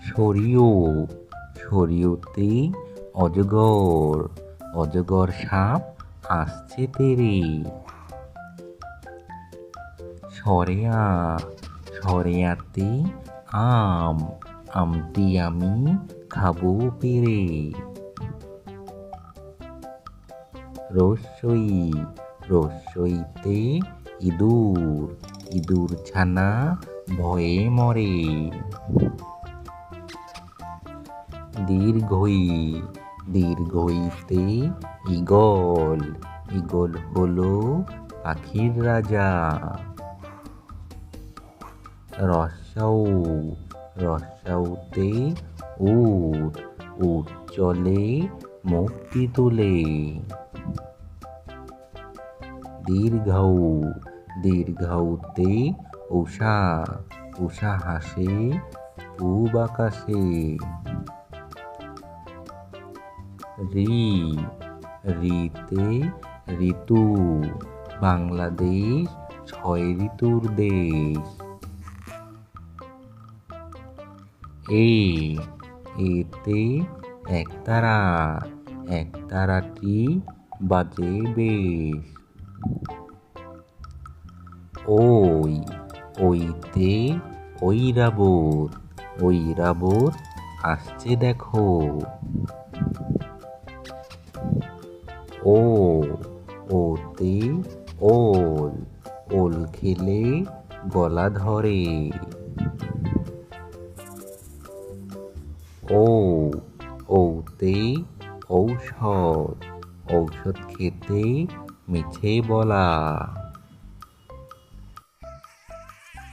সরিও সরিওতে অজগর অজগর সাপ আসছে তেরে। সরেয়া সরেয়াতে আম আমটি আমি খাবো পেরে। রস্যই রস্যইতে ইঁদুর ইঁদুর ছানা ভয়ে মরে। দীর্ঘই দীর্ঘইতে ঈগল ঈগল হলো পাখির রাজা। রস্যৌ রস্যৌতে উট উট চলে মুক্তি তুলে। দীর্ঘৌ দীর্ঘৌতে উষা উষা হাসে পূব আকাশে। রি রিতে ঋতু বাংলাদেশ ৬ ঋতুর দেশ। এতে একতারা একতারাটি বাজে বেশ। ওইতে ঐরাবত ঐরাবত আসছে দেখো। ওতে ওল ওল খেলে গলা ধরে। ওতে ঔষধ ঔষধ খেতে মিছে বলা।